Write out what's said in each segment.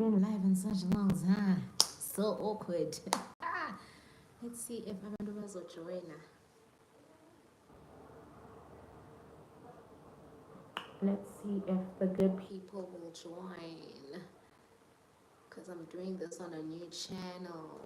been live in such long time. So awkward. Let's see if abantu bazojoyina. Let's see if the good people will join. Because I'm doing this on a new channel.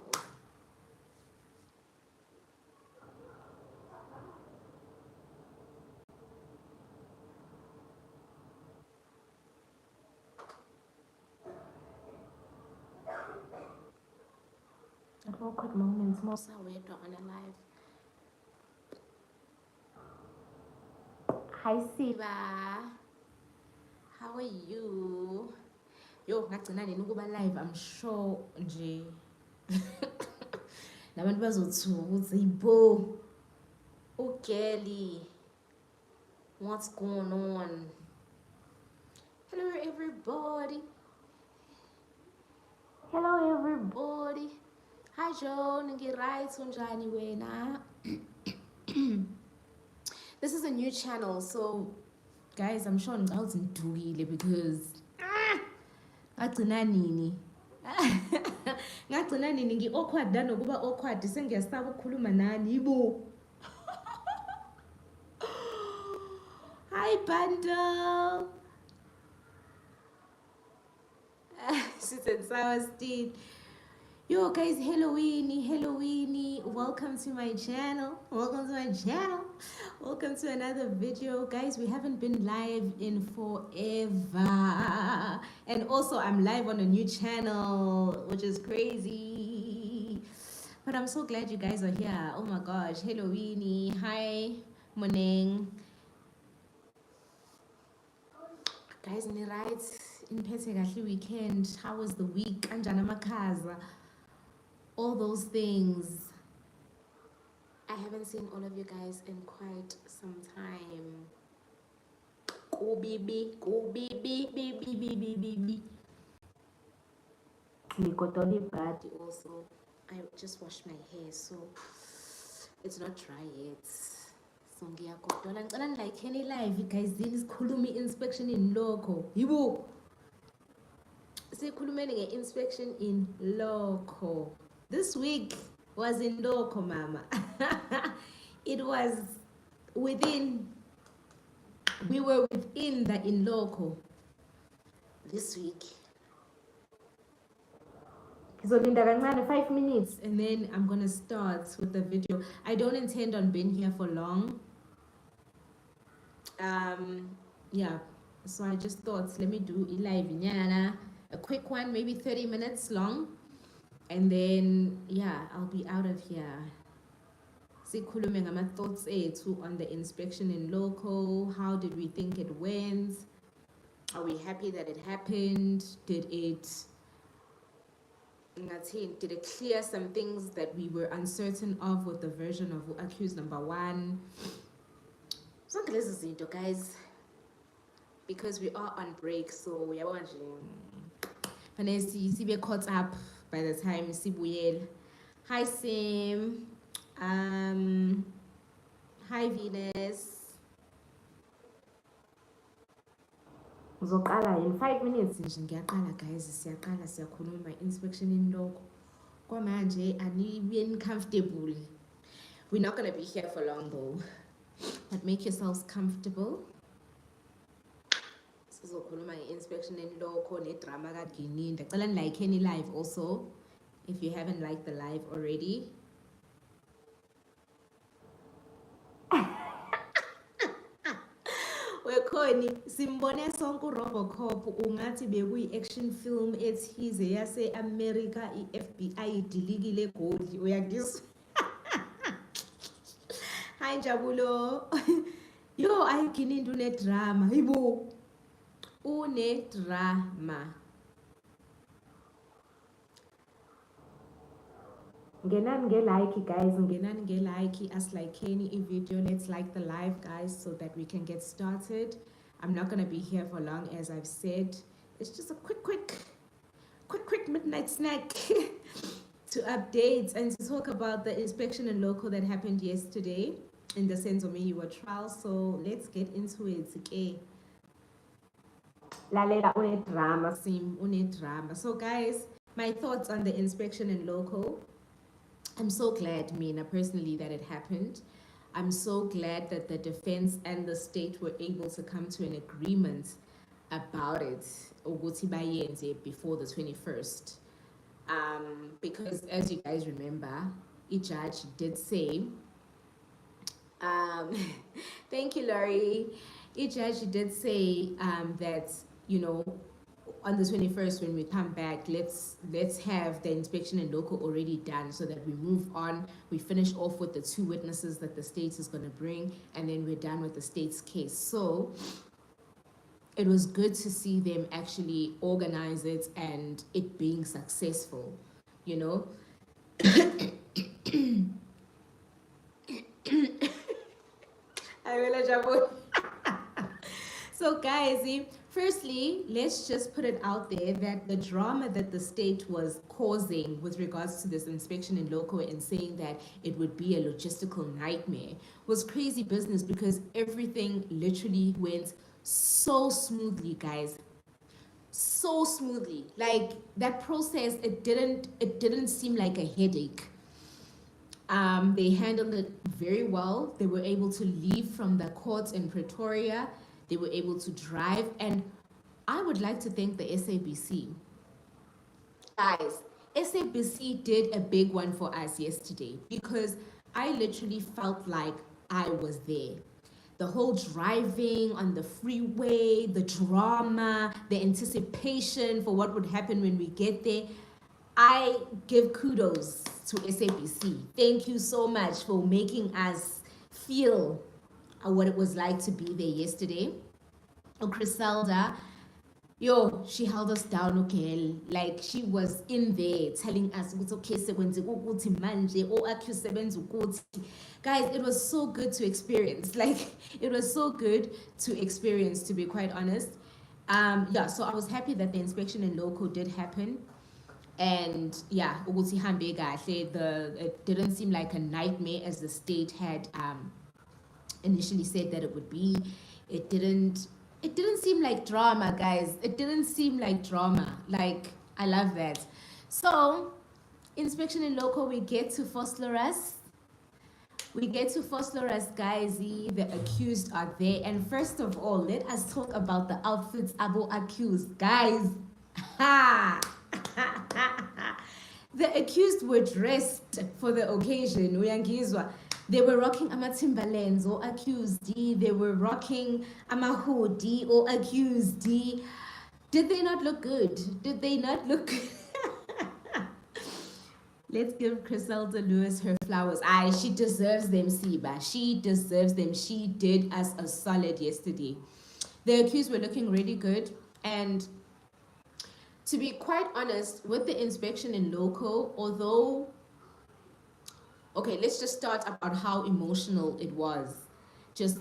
At awkward moments, most are weird on a live. Hi Siva. How are you? Yo, ngagcina nini ukuba live, I'm sure nje. Nabantu bazothuka ukuthi yibo. Ugeli. What's going on? Hello everybody. Hello everybody. Hi Joan, ngiright unjani wena? This is a new channel, so guys, I'm sure ngidukile because ngagcina nini? Ngagcina nini ngi-awkward nanokuba awkward sengiyasaba ukukhuluma nani yibo. Hi Bundle. Sweet and sour Steve. Yo guys, Halloweeny, welcome to my channel. Welcome to another video. Guys, we haven't been live in forever. And also I'm live on a new channel, which is crazy. But I'm so glad you guys are here. Oh my gosh, Halloweeny. Hi, morning. Guys, in the right in Pesach weekend, how was the week? Anjana Makaza. All those things. I haven't seen all of you guys in quite some time. Go baby. Nikotoli bad also. I just washed my hair, so it's not dry yet. So ngiyakotola ngicela like any live guys, this is Kulumi inspection in Loco. Yibo. Sikhulumeni nge-inspection in Loco. This week was in Loco, mama. It was within, we were within the in Loco this week. So Linda, 5 minutes and then I'm gonna start with the video. I don't intend on being here for long. Yeah, so I just thought let me do a live a quick one, maybe 30 minutes long, and then yeah, I'll be out of here. Sikhulume ngama thoughts ethu on the inspection in Loco. How did we think it went? Are we happy that it happened? Did it clear some things that we were uncertain of with the version of accused number 1? So guys, because we are on break, so we are watching. And then see caught up by the time Sibuyel. Hi Sim. Hi Venus. In 5 minutes guys, siyakhuluma my inspection in Loco. Kwamanje ani comfortable. We're not gonna be here for long though. But make yourselves comfortable. My inspection in Loco, drama like any live also, if you haven't liked the live already. Wekhoni simbone sonke uRobocop ungathi bekuyi-action film ethize yase-America, i-FBI idilikile egoli uyakuzwa. Hi Jabulo. Yo, ayigini into ne-drama yibo. Une-drama. Ngenani nge-like guys, ngenani nge-like, asilikeeni i-video. Let's like the live guys so that we can get started. I'm not gonna be here for long, as I've said. It's just a quick midnight snack to update and to talk about the inspection in Loco that happened yesterday in the sense of your trial. So let's get into it, okay? lalela une-drama, sim, une-drama. So guys, my thoughts on the inspection in Loco. I'm so glad, Mina, personally, that it happened. I'm so glad that the defense and the state were able to come to an agreement about it, ukuthi bayenze before the 21st. Because as you guys remember, a judge did say, um, thank you, Laurie. A judge did say that, you know, on the 21st when we come back, let's have the inspection in Loco already done so that we move on. We finish off with the 2 witnesses that the state is going to bring, and then we're done with the state's case. So it was good to see them actually organize it and it being successful, you know. I will. So guys, firstly, let's just put it out there that the drama that the state was causing with regards to this inspection in Loco and saying that it would be a logistical nightmare was crazy business, because everything literally went so smoothly, guys. So smoothly. Like that process, it didn't seem like a headache. They handled it very well. They were able to leave from the courts in Pretoria. They were able to drive. And I would like to thank the SABC. Guys, SABC did a big one for us yesterday, because I literally felt like I was there. The whole driving on the freeway, the drama, the anticipation for what would happen when we get there. I give kudos to SABC. Thank you so much for making us feel what it was like to be there yesterday. Griselda, yo, she held us down, okay? Like she was in there telling us, okay, guys, it was so good to experience. Like it was so good to experience, to be quite honest. Yeah, so I was happy that the inspection in Loco did happen. And yeah, it didn't seem like a nightmare as the state had initially said that it would be. It didn't seem like drama, guys. It didn't seem like drama. Like, I love that. So, inspection in Loco, we get to Fosloras. Guys. The accused are there. And first of all, let us talk about the outfits abo accused, guys. Ha! The accused were dressed for the occasion. They were rocking Timberlands or accused. They were rocking hoodie or accused. Did they not look good? Let's give Griselda Lewis her flowers. She deserves them, Siba. She deserves them. She did us a solid yesterday. The accused were looking really good. And to be quite honest, with the inspection in Loco, although, okay, let's just start about how emotional it was. Just,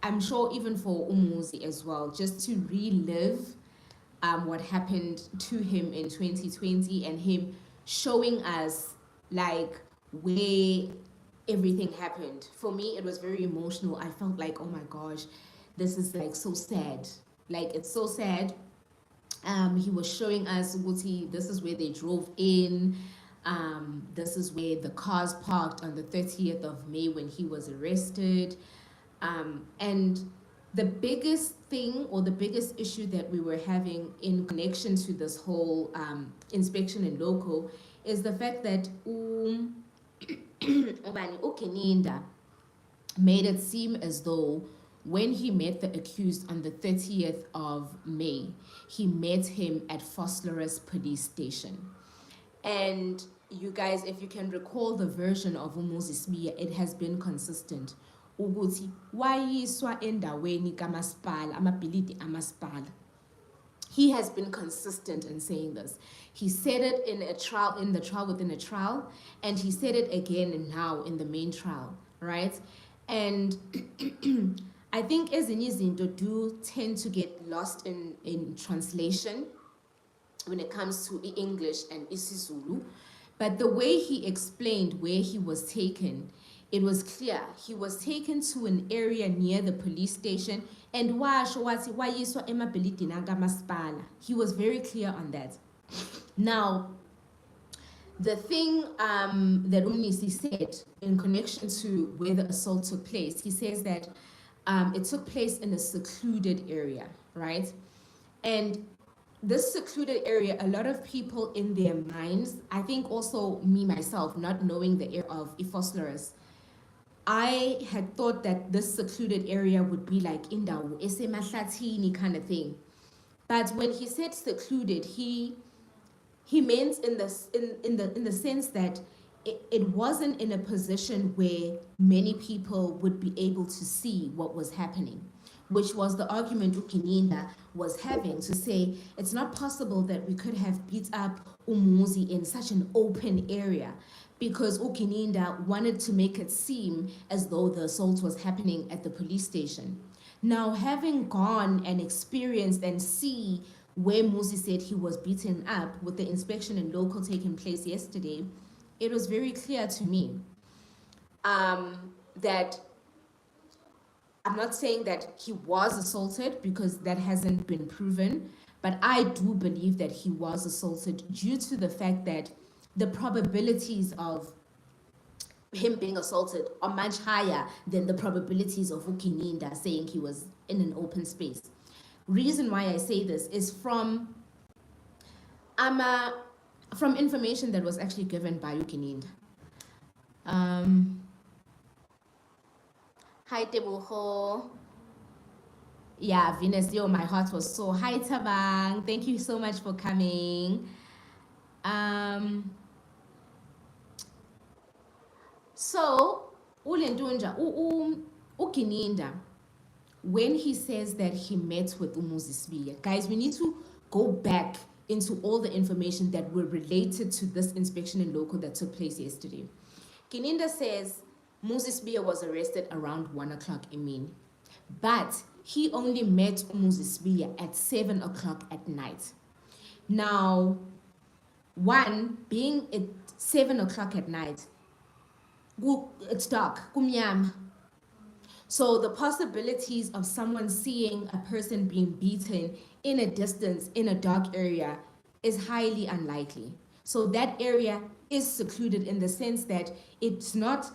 I'm sure even for Umuzi as well, just to relive what happened to him in 2020 and him showing us like where everything happened. For me, it was very emotional. I felt like, oh my gosh, this is like so sad. Like, it's so sad. He was showing us, this is where they drove in. This is where the cars parked on the 30th of May when he was arrested. And the biggest thing, or the biggest issue that we were having in connection to this whole inspection in Loco, is the fact that Ukeninda made it seem as though when he met the accused on the 30th of May, he met him at Fosloras police station. And you guys, if you can recall the version of Moses Mia, it has been consistent. Ukuthi wayiswa endaweni kamasipala, amabhilidi amasipala. He has been consistent in saying this. He said it in a trial, in the trial within a trial, and he said it again now in the main trial, right? And I think ezinye izinto do tend to get lost in translation when it comes to English and isiZulu. But the way he explained where he was taken, it was clear. He was taken to an area near the police station, and washo wathi wayiswa emabhilidini akamasipala. He was very clear on that. Now, the thing that Umnisi said in connection to where the assault took place, he says that it took place in a secluded area, right? And this secluded area, a lot of people in their minds, I think also me myself, not knowing the area of Ifoslerus, I had thought that this secluded area would be like Indawo, Esemahlatini kind of thing. But when he said secluded, he meant in the sense that it wasn't in a position where many people would be able to see what was happening, which was the argument Ukininda was having, to say it's not possible that we could have beat up Umuzi in such an open area, because Ukininda wanted to make it seem as though the assault was happening at the police station. Now, having gone and experienced and see where Muzi said he was beaten up with the inspection and local taking place yesterday, it was very clear to me that I'm not saying that he was assaulted, because that hasn't been proven, but I do believe that he was assaulted due to the fact that the probabilities of him being assaulted are much higher than the probabilities of Ukininda saying he was in an open space. Reason why I say this is from information that was actually given by Ukininda. Hi Tebuho. Yeah, Venezio, my heart was so. Hi Tabang, thank you so much for coming. So Ulendunja Ukininda, when he says that he met with Umuzisbiya, guys, we need to go back into all the information that were related to this inspection in Loco that took place yesterday. Kininda says Muzisbiya was arrested around 1 o'clock Emin, but he only met Muzisbiya at 7 o'clock at night. Now, one, being at 7 o'clock at night, it's dark, kumyama. So the possibilities of someone seeing a person being beaten in a distance, in a dark area, is highly unlikely. So that area is secluded in the sense that it's not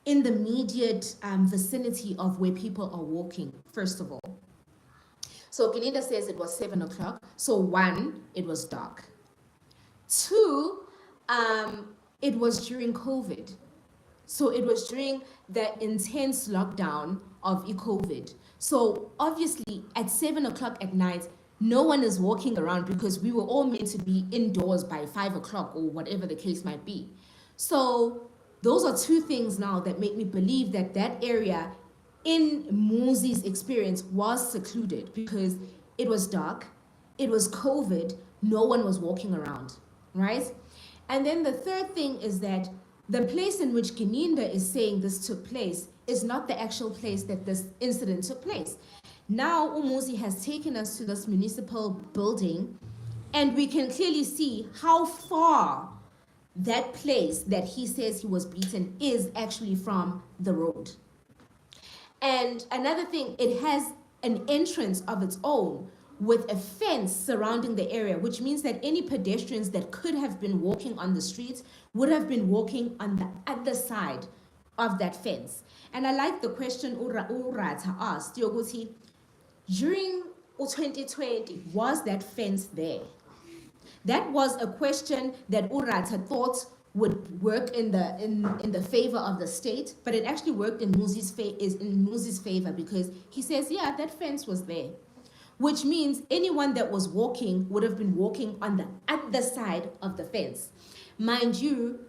in the immediate vicinity of where people are walking, first of all. So Kininda says it was 7 o'clock. So one, it was dark. Two, it was during COVID. So it was during the intense lockdown of COVID. So obviously at 7 o'clock at night, no one is walking around, because we were all meant to be indoors by 5 o'clock or whatever the case might be. So those are two things now that make me believe that that area in Muzi's experience was secluded, because it was dark, it was COVID, no one was walking around, right? And then the third thing is that the place in which Kininda is saying this took place is not the actual place that this incident took place. Now Umuzi has taken us to this municipal building, and we can clearly see how far that place that he says he was beaten is actually from the road. And another thing, it has an entrance of its own with a fence surrounding the area, which means that any pedestrians that could have been walking on the streets would have been walking on the other side of that fence. And I like the question Urata asked, Yoguti, during 2020, was that fence there? That was a question that Urata thought would work in the favor of the state, but it actually worked in Muzi's favor, because he says, yeah, that fence was there, which means anyone that was walking would have been walking on the other side of the fence. Mind you,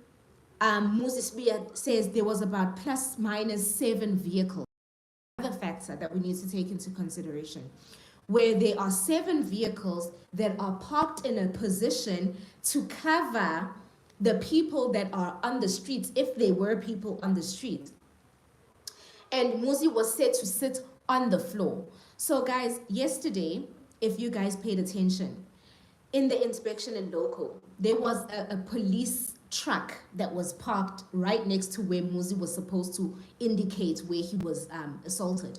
Moses says there was about plus minus 7 vehicles. Another factor that we need to take into consideration, where there are 7 vehicles that are parked in a position to cover the people that are on the streets, if there were people on the street. And Muzi was said to sit on the floor. So guys, yesterday, if you guys paid attention, in the inspection in Loco, there was a police truck that was parked right next to where Muzi was supposed to indicate where he was assaulted.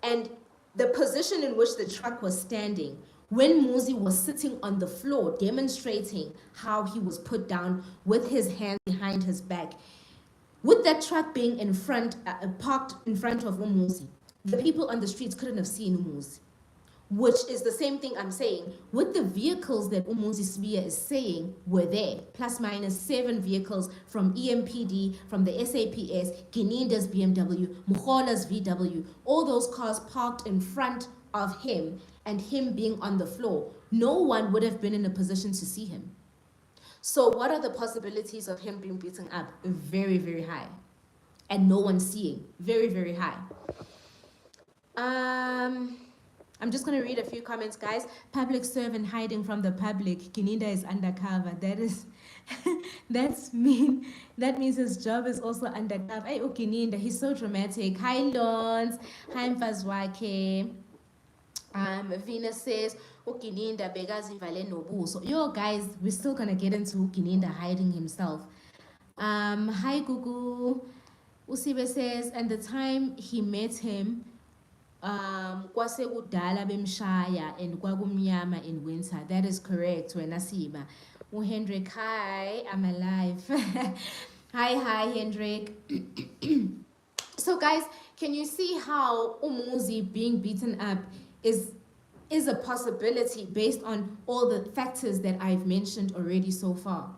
And the position in which the truck was standing when Muzi was sitting on the floor demonstrating how he was put down with his hands behind his back. With that truck being in front, parked in front of Umuzi, the people on the streets couldn't have seen Umuzi. Which is the same thing I'm saying. With the vehicles that Umuzi Sbiya is saying were there, plus minus 7 vehicles from EMPD, from the SAPS, Gininda's BMW, Mukhola's VW, all those cars parked in front of him and him being on the floor, no one would have been in a position to see him. So what are the possibilities of him being beaten up? Very, very high. And no one seeing. Very, very high. I'm just going to read a few comments, guys. Public servant hiding from the public. Gininda is undercover. That is, that's mean. That means his job is also undercover. Hey, Gininda, he's so dramatic. Hi, Lons. Hi, Mfazwake. Venus says, Gininda begazi vale nobu. So, yo, guys, we're still going to get into Gininda hiding himself. Hi, Gugu. Usibe says, and the time he met him, kwase kudala bemshaya and kwagumnyama in winter. That is correct. Wena Siba. Hendrik, hi, I'm alive. Hi, Hendrik. So guys, can you see how Umuzi being beaten up is a possibility based on all the factors that I've mentioned already so far?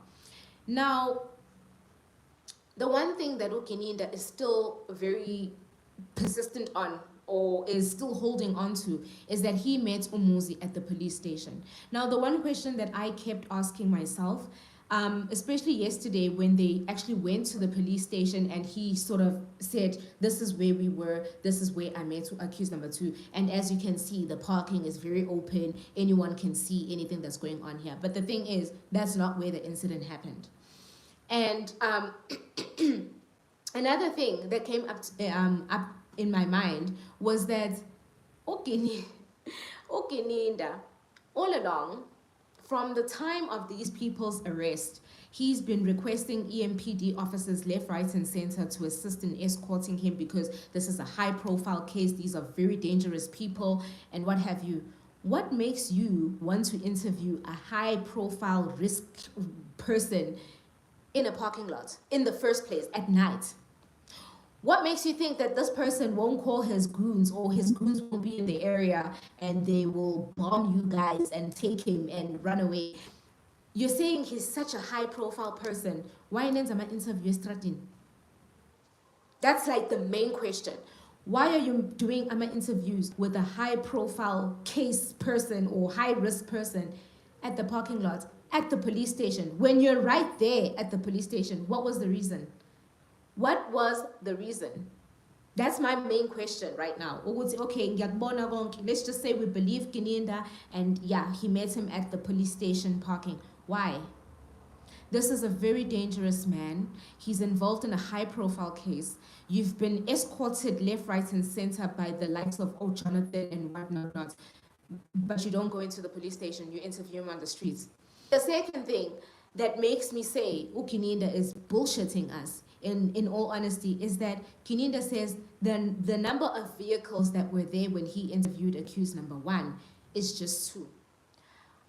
Now, the one thing that Gininda is still very persistent on, or is still holding on to, is that he met Umuzi at the police station. Now, the one question that I kept asking myself, especially yesterday when they actually went to the police station and he sort of said, this is where we were, this is where I met accused number 2. And as you can see, the parking is very open. Anyone can see anything that's going on here. But the thing is, that's not where the incident happened. And another thing that came up in my mind was that Gininda, all along, from the time of these people's arrest, he's been requesting EMPD officers left, right, and center to assist in escorting him because this is a high-profile case. These are very dangerous people and what have you. What makes you want to interview a high-profile risk person in a parking lot in the first place at night? What makes you think that this person won't call his goons, or his goons will be in the area and they will bomb you guys and take him and run away? You're saying he's such a high-profile person. Why not my interview strategy? That's like the main question. Why are you doing interviews with a high-profile case person or high-risk person at the parking lot, at the police station, when you're right there at the police station? What was the reason? What was the reason? That's my main question right now. Okay, let's just say we believe Gininda and yeah, he met him at the police station parking. Why? This is a very dangerous man. He's involved in a high-profile case. You've been escorted left, right, and center by the likes of Jonathan and whatnot, but you don't go into the police station. You interview him on the streets. The second thing that makes me say Gininda is bullshitting us, in all honesty, is that Gininda says the number of vehicles that were there when he interviewed accused number 1 is just 2.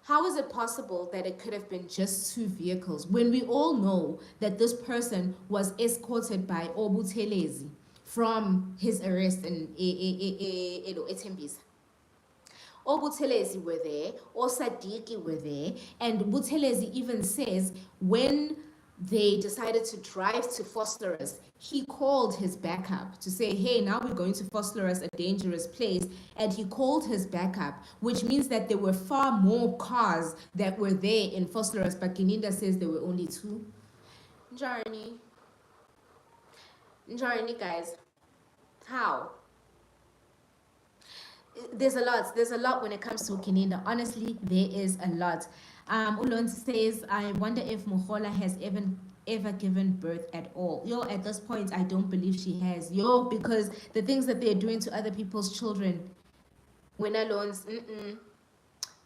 How is it possible that it could have been just 2 vehicles when we all know that this person was escorted by Obutelezi from his arrest in Etembisa? Obutelezi were there, Osadiki were there, and Butelezi even says when they decided to drive to Phosphorus, he called his backup to say, hey, now we're going to Phosphorus, a dangerous place. And he called his backup, which means that there were far more cars that were there in Phosphorus, but Gininda says there were only 2. Journey, guys. How? There's a lot when it comes to Gininda. Honestly, there is a lot. Ulon says, I wonder if Mukhola has ever given birth at all. At this point, I don't believe she has. Because the things that they're doing to other people's children. When alone,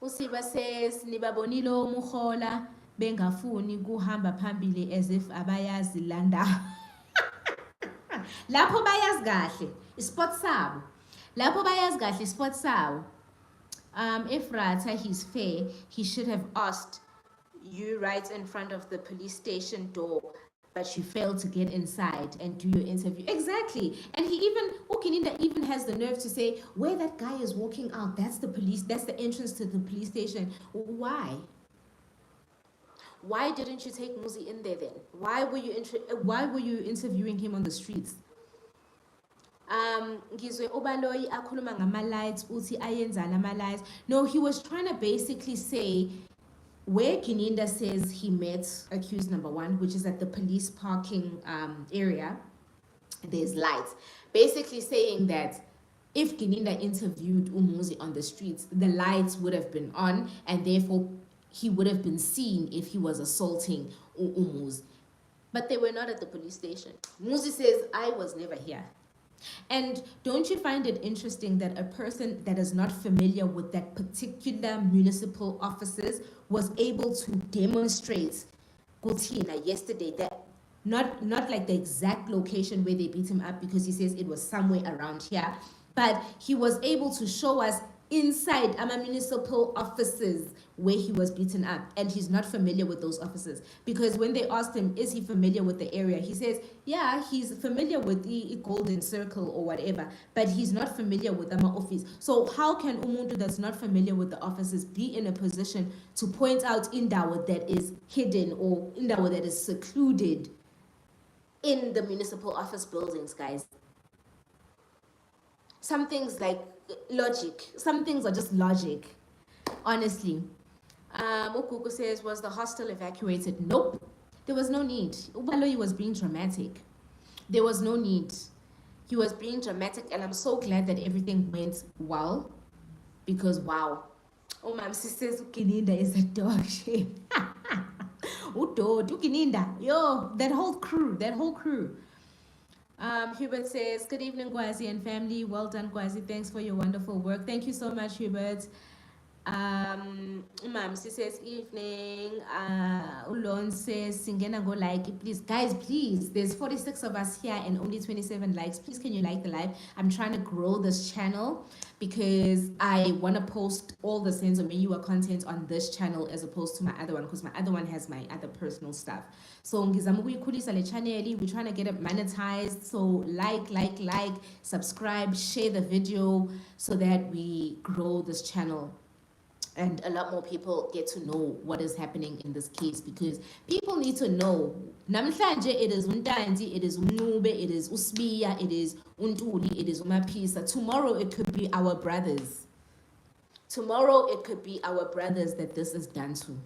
Usiba says, Nibabonilo Mukhola bengafuni kuhamba phambili as if abayazi landa. Lapho bayazi kahle, ispot sabo. Lapho bayazi kahle spot sawo. If Rata he's fair, he should have asked you right in front of the police station door, but you failed to get inside and do your interview. Exactly. And he even, Ukininda even has the nerve to say, where that guy is walking out, that's the police, that's the entrance to the police station. Why? Why didn't you take Muzi in there then? Why were you interviewing him on the streets? Ngizwe ubaloyi akhuluma ngama-lights uthi ayenzani ama-lights. No, he was trying to basically say where Kininda says he met accused number 1, which is at the police parking area, there's lights. Basically saying that if Kininda interviewed Umuzi on the streets, the lights would have been on and therefore he would have been seen if he was assaulting Umuzi. But they were not at the police station. Muzi says, I was never here. And don't you find it interesting that a person that is not familiar with that particular municipal offices was able to demonstrate Kutina yesterday that not like the exact location where they beat him up, because he says it was somewhere around here, but he was able to show us inside our municipal offices where he was beaten up, and he's not familiar with those offices. Because when they asked him, is he familiar with the area, he says, yeah, he's familiar with the Golden Circle or whatever, but he's not familiar with our office. So how can umuntu that's not familiar with the offices be in a position to point out indawo that is hidden or indawo that is secluded in the municipal office buildings, guys? Some things like logic, some things are just logic, honestly. Ukuku says, was the hostel evacuated? Nope, there was no need. Ubaloyi was being dramatic. There was no need. He was being dramatic, and I'm so glad that everything went well, because wow. Oh, my sister says Ukininda is a dog shit. Ukininda, yo, that whole crew. Hubert says, good evening, Gwazi and family. Well done, Gwazi. Thanks for your wonderful work. Thank you so much, Hubert. Mamsi says, evening. Ulon says, Singena go like it, please. Guys, please. There's 46 of us here and only 27 likes. Please, can you like the live? I'm trying to grow this channel because I want to post all the Sense of Menyua content on this channel as opposed to my other one, because my other one has my other personal stuff. So we're trying to get it monetized. So like, subscribe, share the video so that we grow this channel and a lot more people get to know what is happening in this case, because people need to know. Namhlanje it is Untanzi, it is Unube, it is Usbiya, it is Untuli, it is Umapisa. Tomorrow it could be our brothers. Tomorrow it could be our brothers that this is done to.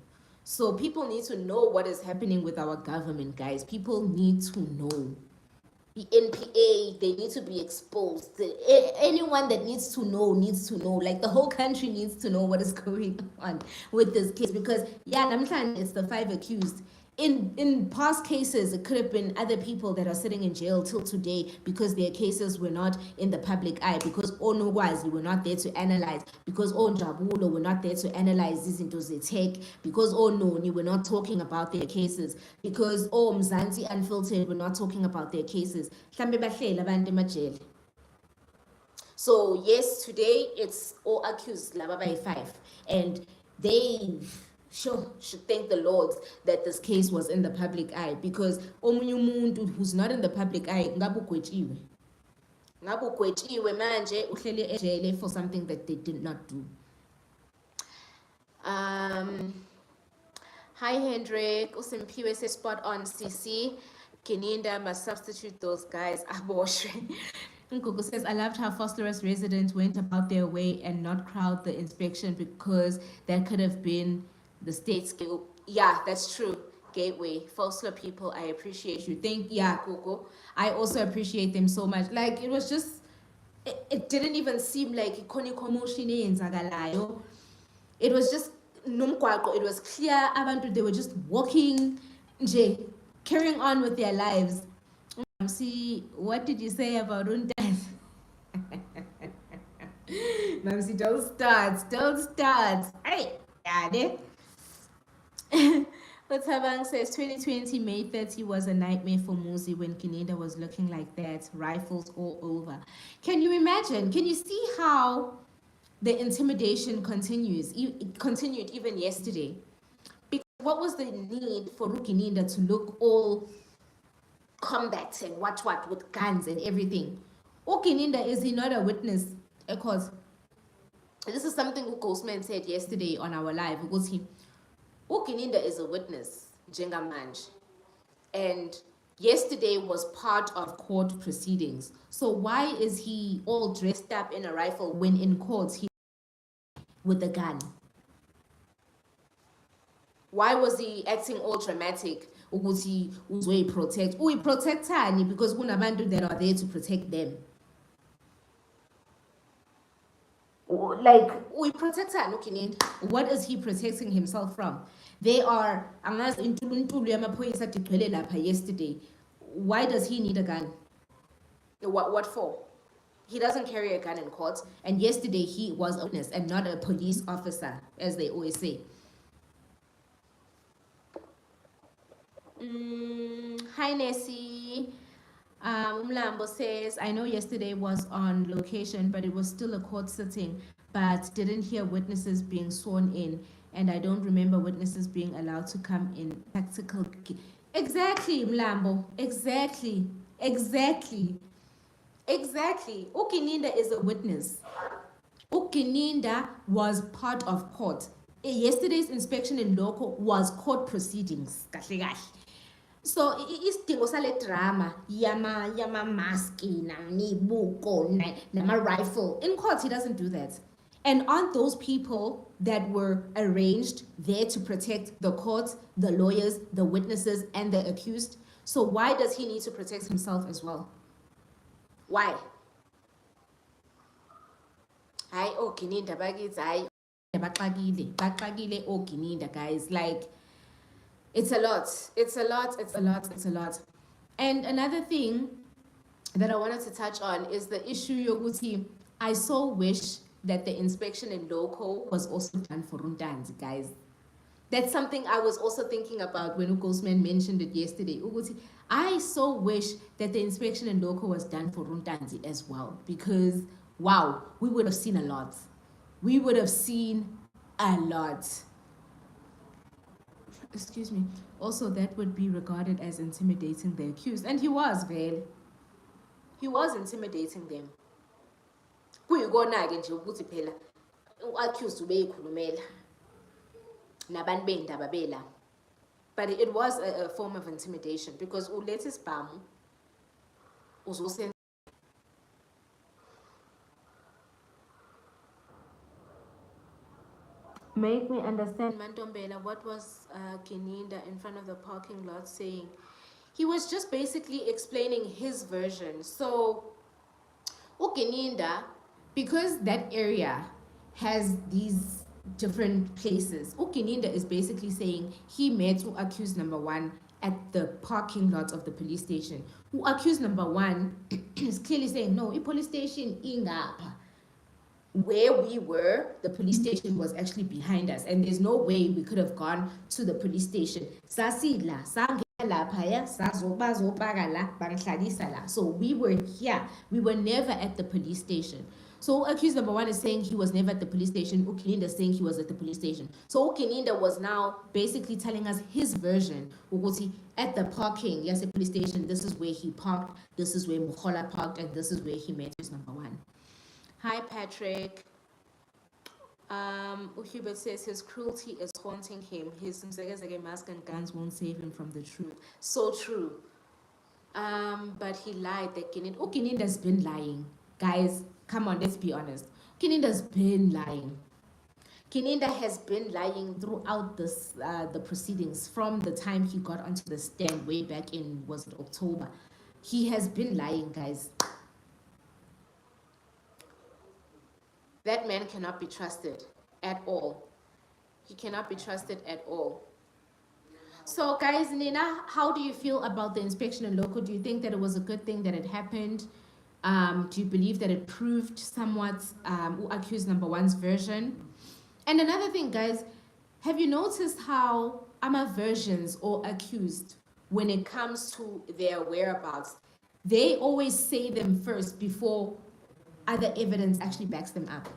So people need to know what is happening with our government, guys. People need to know. The NPA, they need to be exposed. Anyone that needs to know. Like the whole country needs to know what is going on with this case. Because yeah, Namhlan, it's the 5 accused. In past cases, it could have been other people that are sitting in jail till today because their cases were not in the public eye, because Onogwazi were not there to analyze, because Onjabulo were not there to analyze these into the take, because Ononi were not talking about their cases, because Mzansi Unfiltered were not talking about their cases. So yes, today it's all accused laba by 5, and they should thank the Lord that this case was in the public eye, because omunye umuntu who's not in the public eye ngabugwetshiwe manje uhlele ejele for something that they did not do. Hi Hendrik, Usimpiwe says spot on CC. Kininda must substitute those guys. Abortion. Nkuku says, I loved how Foster's residents went about their way and not crowd the inspection, because that could have been the state's. Yeah, that's true. Gateway, Foster people, I appreciate you. Kuku. I also appreciate them so much. Like, it was just, it didn't even seem like it was just it was clear abantu, they were just walking, carrying on with their lives. Mamsi, what did you say about Untas? Mamsi, don't start. Hey, daddy. But Tabang says 2020 May 30 was a nightmare for Muzi when Kineda was looking like that, rifles all over. Can you imagine? Can you see how the intimidation continues? It continued even yesterday. Because what was the need for Rukininda to look all combat and what with guns and everything? Ukininda, is he not a witness? Because this is something Ghostman said yesterday on our live. Because Ukininda is a witness, Jengamanj. And yesterday was part of court proceedings. So why is he all dressed up in a rifle when in court he with a gun? Why was he acting all dramatic? Ukuthi protect. We protect because kunabantu that are there to protect them. Like we protect Ukinini. What is he protecting himself from? They are yesterday. Why does he need a gun? What for? He doesn't carry a gun in court, and yesterday he was a witness and not a police officer, as they always say. Hi Nessie. Mlambo says, I know yesterday was on location, but it was still a court sitting, but didn't hear witnesses being sworn in, and I don't remember witnesses being allowed to come in tactical. Exactly, Mlambo. Exactly. Ukininda is a witness. Ukininda was part of court. Yesterday's inspection in Loco was court proceedings. So isidingo sale drama yama maski nibuko nama rifle in court, he doesn't do that. And aren't those people that were arranged there to protect the court, the lawyers, the witnesses, and the accused? So why does he need to protect himself as well? Why? Hi, Kininda bagits. Hi, Bakagile, Kininda, guys. Like, it's a lot. And another thing that I wanted to touch on is the issue Yoguti. I so wish that the inspection in Loco was also done for Runtanzi, guys. That's something I was also thinking about when Ugosman mentioned it yesterday. Uguti, I so wish that the inspection in Loco was done for Runtanzi as well, because wow, we would have seen a lot. Excuse me. Also, that would be regarded as intimidating the accused. And he was, Vale. He was intimidating them. Kuyikona-ke nje ukuthi phela u-accused ubeyikhulumela nabantu bey'ndaba bela. But it was a form of intimidation because ulethe isibhamu uzosenza. Make me understand, Mantombela, what was Kininda in front of the parking lot saying? He was just basically explaining his version. So, Kininda, because that area has these different places, Kininda is basically saying he met accused number one at the parking lot of the police station. Accused number one is clearly saying, no, police station ingapha. Where we were, the police station was actually behind us, and there's no way we could have gone to the police station. So we were here. We were never at the police station. So accused number one is saying he was never at the police station. Ukininda is saying he was at the police station. So Ukininda was now basically telling us his version. At the parking, yes, the police station, this is where he parked, this is where Mukhola parked, and this is where he met his number one. Hi, Patrick. Hubert says his cruelty is haunting him. His mask and guns won't save him from the truth. So true. But he lied. That Kininda's been lying. Guys, come on, let's be honest. Kininda's been lying. Kininda has been lying throughout this the proceedings from the time he got onto the stand way back in, was it October? He has been lying, guys. That man cannot be trusted at all. He cannot be trusted at all. So guys, Nina, how do you feel about the inspection in Loco? Do you think that it was a good thing that it happened? Do you believe that it proved somewhat accused number one's version? And another thing, guys, have you noticed how versions or accused, when it comes to their whereabouts, they always say them first before other evidence actually backs them up.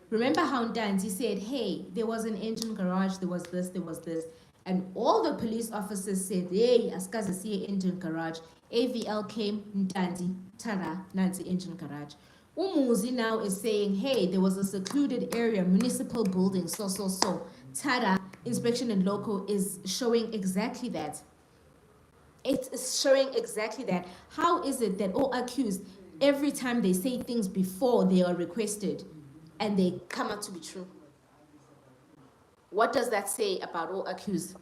Remember how Danzi said, hey, there was an engine garage, there was this. And all the police officers said, hey, askaze siye engine garage. AVL came, Danzi, Tara, Nancy engine garage. Umuzi now is saying, hey, there was a secluded area, municipal building, so. Tara, inspection and local is showing exactly that. It's showing exactly that. How is it that all accused, every time they say things before they are requested, and they come out to be true? What does that say about all accused?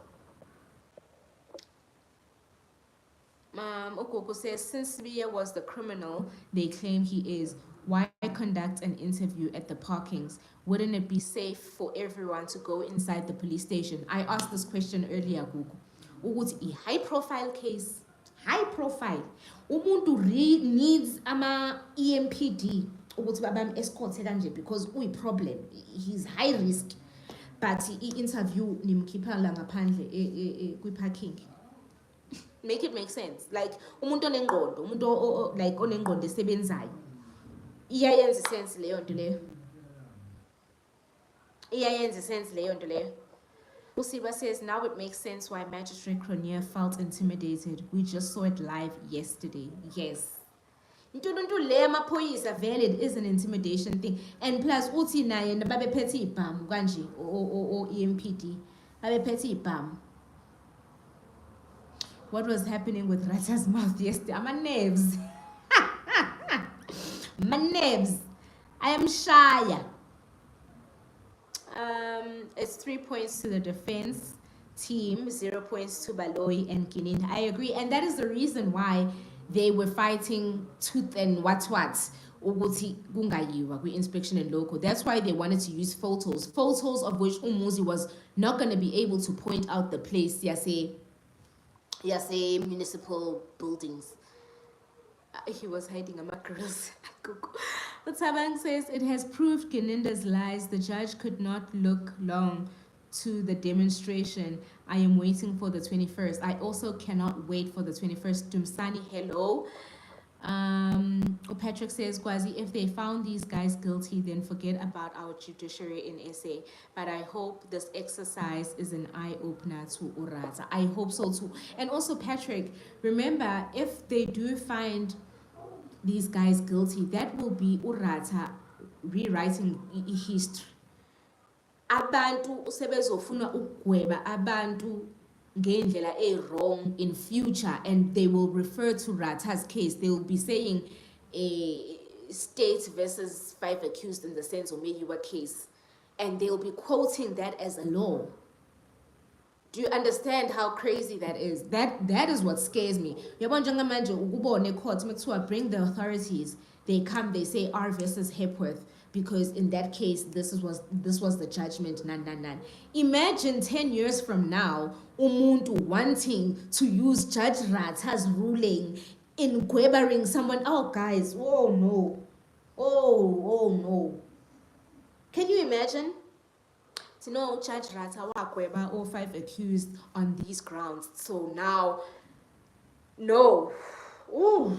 Okoko says, since Ria was the criminal they claim he is, why conduct an interview at the parkings? Wouldn't it be safe for everyone to go inside the police station? I asked this question earlier, Gugu. Ukuthi high profile case, high profile. Umuntu needs ama EMPD ukuthi babam escort kanje because uyi problem. He's high risk. But i-interview nimkhipha la ngaphandle kwi-parking. Make it make sense. Like umuntu onengqondo, umuntu like onengqondo esebenzayo. Iyayenza sense leyo nto leyo. Iyayenza sense leyo nto leyo. Usiba says, now it makes sense why Magistrate Cronier felt intimidated. We just saw it live yesterday. Yes. Ntuntu le amaphoyisa vele it is an intimidation thing. And plus uthi naye babephethe ibhamu kanje o EMPD. Babephethe ibhamu. What was happening with Rata's mouth yesterday? My nerves. My nerves. I am shy. It's 3 points to the defense team, 0 points to Baloyi and Gininda. I agree, and that is the reason why they were fighting tooth and what ukuthi kungayiwa kwi-inspection and local. That's why they wanted to use photos of which Umuzi was not going to be able to point out the place. Yase municipal buildings. He was hiding a macros. Tabang says it has proved Geninda's lies. The judge could not look long to the demonstration. I am waiting for the 21st. I also cannot wait for the 21st. Dumsani, hello. Patrick says, Gwazi, if they found these guys guilty, then forget about our judiciary in SA. But I hope this exercise is an eye-opener to Urata. I hope so too. And also, Patrick, remember, if they do find these guys guilty, that will be Urata rewriting history. Abantu sebezofuna ukugweba abantu ngendlela wrong in future, and they will refer to Rata's case. They will be saying a state versus 5 accused in the sense of Meyiwa case, and they'll be quoting that as a law. Do you understand how crazy that is? That is what scares me. Bring the authorities. They come, they say R versus Hepworth, because in that case, this was the judgment. Nan. Imagine 10 years from now, Umuntu wanting to use Judge Rata's ruling in quavering someone. Oh, guys, oh no. Oh no. Can you imagine? To know Judge Rata Wakweba, all 5 accused on these grounds. So now, no. Ooh,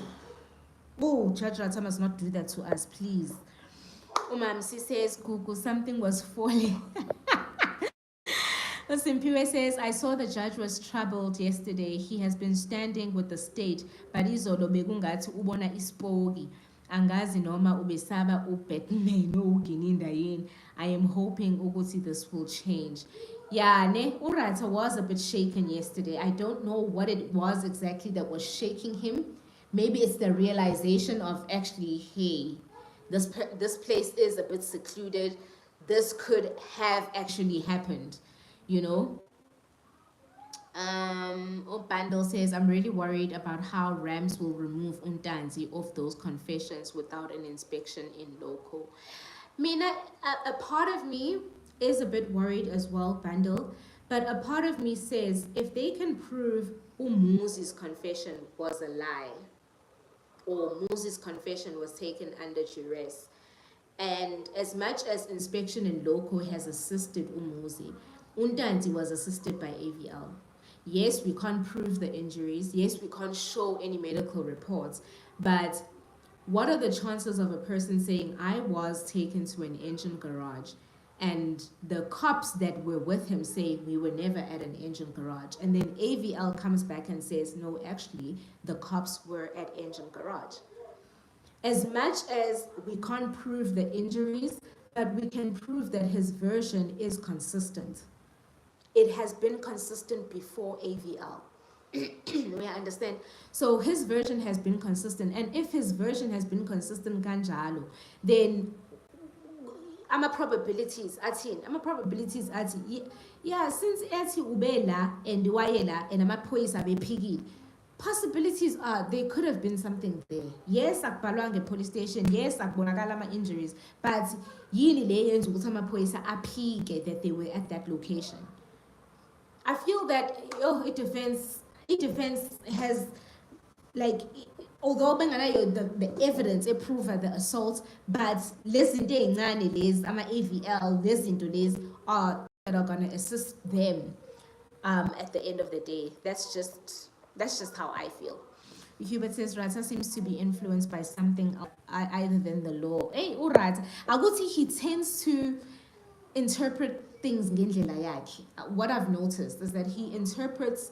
Judge Rata must not do that to us, please. Umamsi says, Google, something was falling. Simpiwe says, I saw the judge was troubled yesterday. He has been standing with the state, but izolo bekungathi ubona ispoki. Angazi noma ubesaba uBatman uGininda yini. I am hoping ukuthi this will change. Yeah, Urata was a bit shaken yesterday. I don't know what it was exactly that was shaking him. Maybe it's the realization of actually, hey, this place is a bit secluded. This could have actually happened, you know. Bandel says, I'm really worried about how Rams will remove Untanzi off those confessions without an inspection in local. Mina, a part of me is a bit worried as well, Bandel, but a part of me says, if they can prove Umuzi's confession was a lie, or Umuzi's confession was taken under duress, and as much as inspection in local has assisted Umuzi, Untanzi was assisted by AVL. Yes, we can't prove the injuries. Yes, we can't show any medical reports. But what are the chances of a person saying, I was taken to an engine garage, and the cops that were with him say we were never at an engine garage? And then AVL comes back and says, no, actually, the cops were at engine garage. As much as we can't prove the injuries, but we can prove that his version is consistent. It has been consistent before AVL. We understand. So his version has been consistent, and if his version has been consistent kanjalo, then ama probabilities athi yeah, since ethi ubela and wayela and amaphoyisa bephikile, possibilities are there could have been something there. Yes, akubhalwa nge-police station, yes, akubonakala ama-injuries, but yini le yenza ukuthi amaphoyisa aphike that they were at that location? I feel that it defense has, like, although the evidence it proved the assault, but listen lezi ama-AVL lezinto lezi are that are gonna assist them at the end of the day. That's just how I feel. Hubert says Rata seems to be influenced by something either than the law. Hey, all right. I would say he tends to interpret things ngendlela yakhe. What I've noticed is that he interprets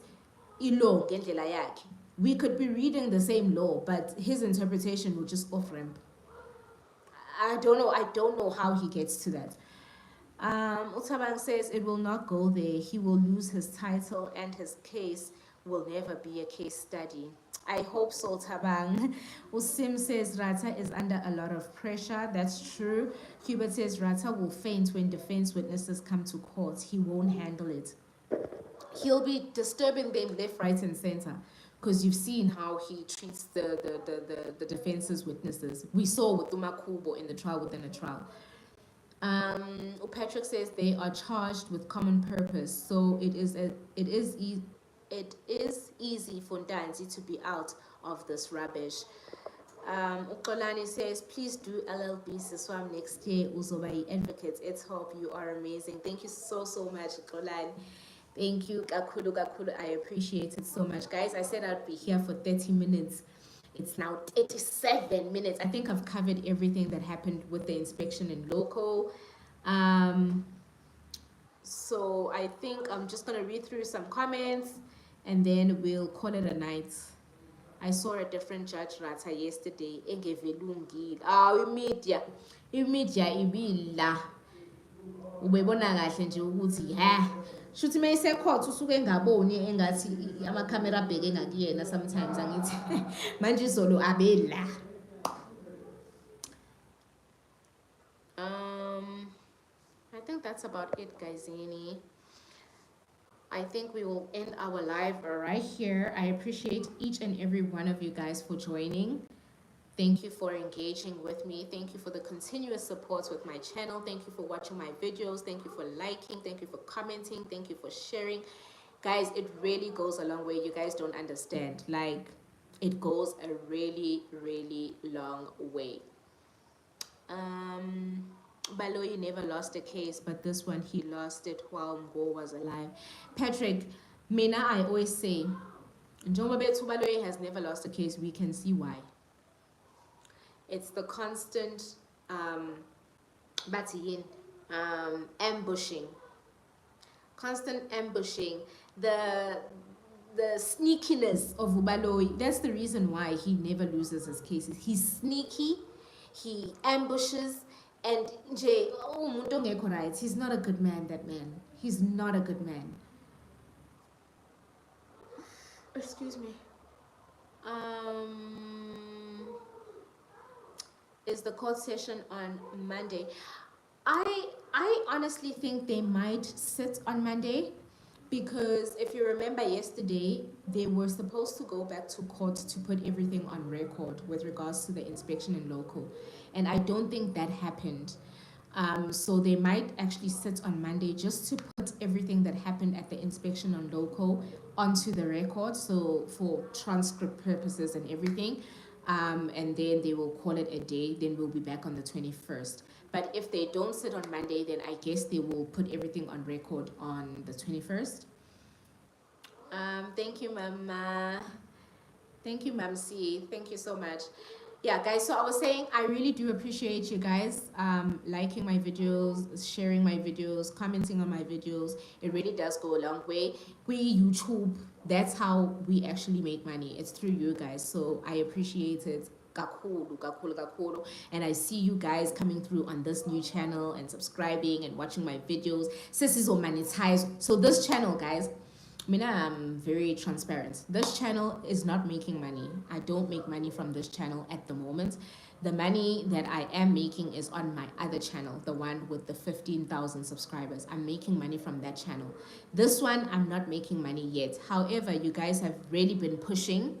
law ngendlela yakhe. We could be reading the same law, but his interpretation will just off ramp. I don't know how he gets to that. Utabang says it will not go there. He will lose his title and his case will never be a case study. I hope so, Tabang. Usim says Rata is under a lot of pressure. That's true. Hubert says Rata will faint when defense witnesses come to court. He won't handle it. He'll be disturbing them left, right, and center. Because you've seen how he treats the defense's witnesses. We saw with Umakubo in the trial within a trial. Patrick says they are charged with common purpose, so it is easy for Ndanzi to be out of this rubbish. Ukolani says, please do LLB Siswam next year. Uzobai advocates, it's hope. You are amazing. Thank you so much, Ukolani. Thank you, Kakulu. I appreciate it so much. Guys, I said I'd be here for 30 minutes. It's now 87 minutes. I think I've covered everything that happened with the inspection in Loco. So I think I'm just going to read through some comments and then we'll call it a night. I saw a different judge Rata yesterday. Media ibila. Ubebona kahle nje ukuthi shuthi mayise court usuke engaboni engathi ama camera abheke ngakuyena sometimes angithi manje izolo abela. I think that's about it, guys. I think we will end our live right here. I appreciate each and every one of you guys for joining. Thank you for engaging with me. Thank you for the continuous support with my channel. Thank you for watching my videos. Thank you for liking. Thank you for commenting. Thank you for sharing. Guys, it really goes a long way. You guys don't understand. Like, it goes a really, really long way. Baloyi never lost a case, but this one he lost it while Ngo was alive. Patrick, Mina, I always say, Njoba Betu Baloyi has never lost a case. We can see why. It's the constant ambushing. Constant ambushing. The sneakiness of Ubaloyi. That's the reason why he never loses his cases. He's sneaky, he ambushes, and he's not a good man, that man. He's not a good man. Excuse me. Is the court session on Monday? I honestly think they might sit on Monday, because if you remember yesterday, they were supposed to go back to court to put everything on record with regards to the inspection in Loco, and I don't think that happened. So they might actually sit on Monday just to put everything that happened at the inspection on Loco onto the record, so for transcript purposes and everything. And then they will call it a day. Then we'll be back on the 21st. But if they don't sit on Monday, then I guess they will put everything on record on the 21st. Thank you, Mama. Thank you, Mamsi. Thank you so much. Yeah, guys, so I was saying I really do appreciate you guys liking my videos, sharing my videos, commenting on my videos. It really does go a long way. We YouTube, that's how we actually make money. It's through you guys. So I appreciate it. Kakhulu, kakhulu, kakhulu. And I see you guys coming through on this new channel and subscribing and watching my videos. Sis is on monetize. So this channel, guys, Mina, I'm very transparent. This channel is not making money. I don't make money from this channel at the moment. The money that I am making is on my other channel, the one with the 15,000 subscribers. I'm making money from that channel. This one, I'm not making money yet. However, you guys have really been pushing,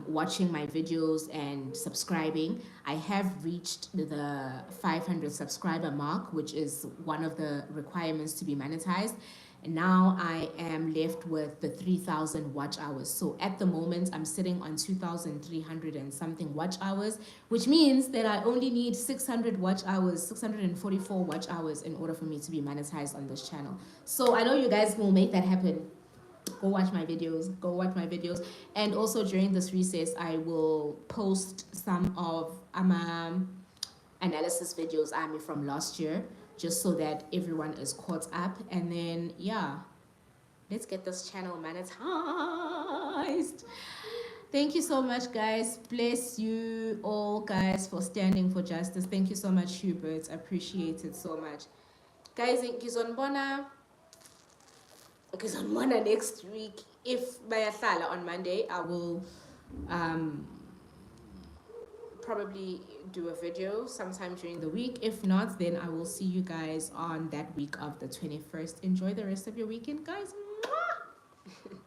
watching my videos and subscribing. I have reached the 500 subscriber mark, which is one of the requirements to be monetized. And now I am left with the 3,000 watch hours. So at the moment, I'm sitting on 2,300 and something watch hours, which means that I only need 600 watch hours, 644 watch hours in order for me to be monetized on this channel. So I know you guys will make that happen. Go watch my videos, go watch my videos. And also during this recess, I will post some of analysis videos from last year, just so that everyone is caught up. And then, yeah, let's get this channel monetized. Thank you so much, guys. Bless you all, guys, for standing for justice. Thank you so much, Hubert. Appreciate it so much. Guys, ngizonibona next week. If bayahlala on Monday, I will probably do a video sometime during the week. If not, then I will see you guys on that week of the 21st. Enjoy the rest of your weekend, guys. Mwah!